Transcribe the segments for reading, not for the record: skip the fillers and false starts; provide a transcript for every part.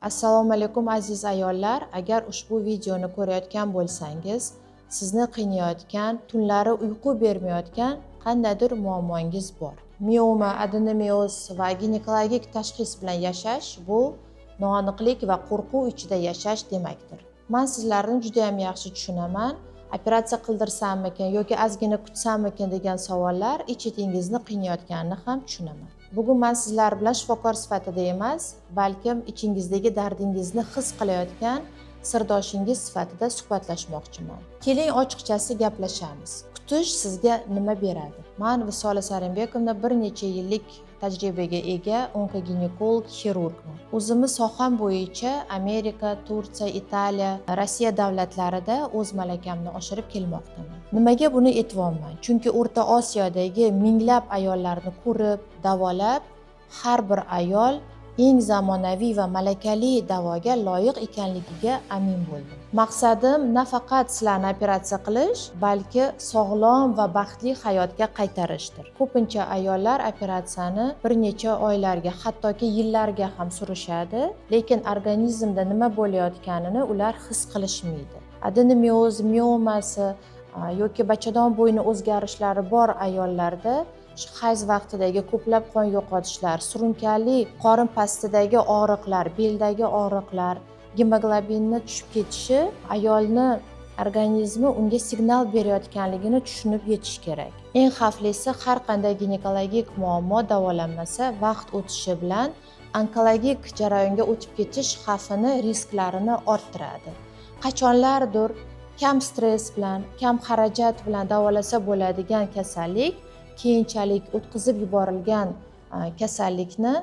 Assalomu alaykum aziz ayollar. Agar ushbu videoni ko'rayotgan bo'lsangiz, sizni qiynayotgan, tunlari uyqu bermayotgan qandaydir muammongiz bor. Mioma, adenomioz va ginekologik tashxis bilan yashash bu noaniqlik va qo'rquv ichida yashash demakdir. Men sizlarni juda ham yaxshi tushunaman. Operatsiya qildirsammikin yoki ozgina kutsammikin degan savollar ich-etingizni qiynayotganini ham tushunaman. Bugun men sizlar bilan shifokor sifatida emas, balkim ichingizdagi dardingizni his qilayotgan sirdoshingiz sifatida suhbatlashmoqchiman. Keling ochiqchasi gaplashamiz. Kutish sizga nima beradi? Men Visola Sarimbekovna bir necha yillik tajribaga ega onkoginekolog xirurgman. O'zimiz soham bo'yicha Amerika, Turkiya, Italiya, Rossiya davlatlarida o'z malakamni oshirib kelmoqdaman. Nimaga buni aytyapman? Chunki O'rta Osiyodagi minglab ayollarni ko'rib, davolab, har bir ayol eng zamonaviy va malakali davoga loyiq ekanligiga amin bo'ldim. Maqsadim nafaqat sizlarni operatsiya qilish, balki sog'lom va baxtli hayotga qaytarishdir. Ko'pincha ayollar operatsiyani bir necha oylarga, hattoki yillarga ham surishadi, lekin organizmda nima bo'layotganini ular his qilishmaydi. Adenomioz, miomasi yoki bachadon bo'yni o'zgarishlari bor ayollarda hayz vaqtidagi ko'plab qon yo'qotishlar, surunkali qorin pastidagi og'riqlar, beldagi og'riqlar, gemoglobinni tushib ketishi ayolni organizmi unga signal berayotganligini tushunib yetish kerak. Eng xavflisi, har qanday ginekologik muammo davolanmasa, vaqt o'tishi bilan onkologik jarayonga o'tib ketish xavfini, risklarini orttiradi. Qachonlardir kam stress bilan, kam xarajat bilan davolasa bo'ladigan kasallik keyinchalik o'tkazib yuborilgan kasallikni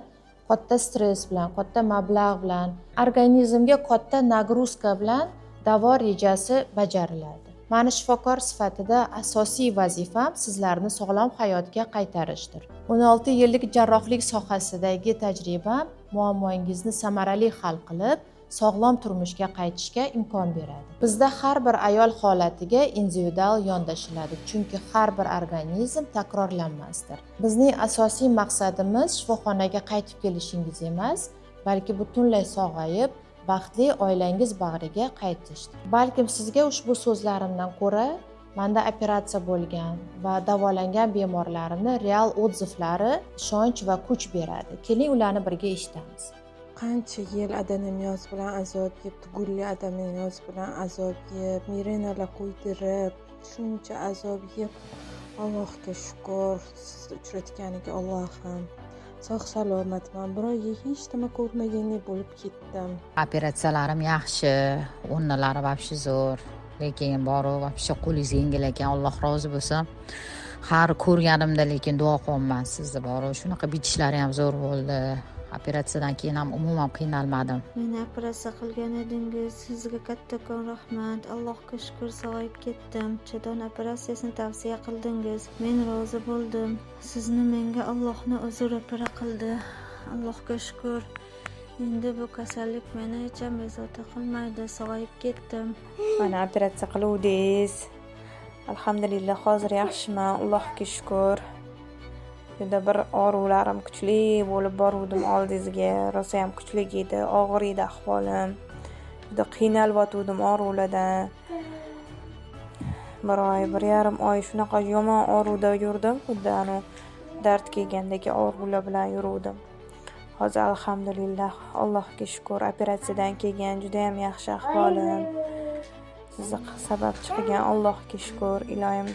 katta stress bilan, katta mablag' bilan, organizmga katta nagruzka bilan davo rejasi bajariladi. Meni shifokor sifatida asosiy vazifam sizlarni sog'lom hayotga qaytarishdir. 16 yillik jarrohlik sohasidagi tajribam muammongizni samarali hal qilib, sog'lom turmushga qaytishga imkon beradi. Bizda har bir ayol holatiga individual yondashiladi, chunki har bir organizm takrorlanmasdir. Bizning asosiy maqsadimiz shifoxonaga qaytib kelishingiz emas, balki butunlay sog'ayib, baxtli oilangiz bag'riga qaytishdir. Balkim sizga ushbu so'zlarimdan ko'ra menda operatsiya bo'lgan va davolangan bemorlarimni real odzivlari ishonch va kuch beradi. Keling ularni birga eshitamiz. Qancha yil adenomioz bilan azob yeb, tugulli adenomioz bilan azob yeb, mirenalar qo'ydirib, shuncha azob yeb, Allohga shukr, sizni uchratganiga Allohim. Sog' salomatman, bir oyga hech nima ko'rmagandek bo'lib ketdim. Operatsiyalarim yaxshi, o'rnalari vobshe zo'r, lekin boru vobshe qo'lingiz yengil ekan, Alloh rozi bo'lsin. Har ko'rganimda lekin duo qilyapman sizni boru, shunaqa bitishlari ham zo'r bo'ldi. Operatsiyadan keyin ham umuman qiynalmadim. Meni operatsiya qilgan edingiz, sizga kattakon rahmat. Allohga shukr, sog'ayib ketdim. Chidon operatsiyasini tavsiya qildingiz. Men rozi bo'ldim. Sizni menga Allohning o'zi ro'para qildi. Allohga shukr. Endi bu kasallik meni hech ham bezovta qilmaydi. Sog'ayib ketdim. Mana operatsiya qiluvdingiz. Alhamdulillah, hozir yaxshiman. Allohga shukr. Juda bir og'riqlarim kuchli bo'lib boruvdim oldingizga, rosa ham kuchli edi, og'ir edi ahvolim. Juda qiynalib o'tdim og'riqlardan. Bir oy, 1,5 oy shunaqa yomon og'riqda yurdim, xuddi dard kelgandagi og'riqlar bilan yuruvdim. Hozir alhamdulillah, Allohga shukr, operatsiyadan keyin juda ham yaxshi ahvolim. Sizni sababchi qilgan Allohga shukr, ilohim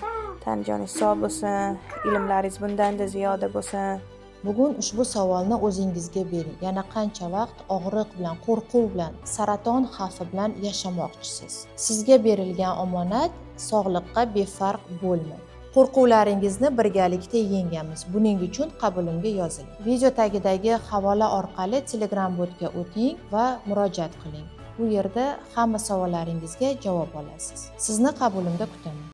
tan joningiz sog' bo'lsin, ilmlaringiz bundan-da ziyoda bo'lsin. Bugun ushbu savolni o'zingizga bering. Yana qancha vaqt og'riq bilan, qo'rquv bilan, saraton xavfi bilan yashamoqchisiz? Sizga berilgan omonat sog'liqqa befarq bo'lmang. Qo'rquvlaringizni birgalikda yengamiz. Buning uchun qabulimga yoziling. Video tagidagi havola orqali Telegram botga o'ting va murojaat qiling. Bu yerda hamma savollaringizga javob olasiz. Sizni qabulimda kutaman.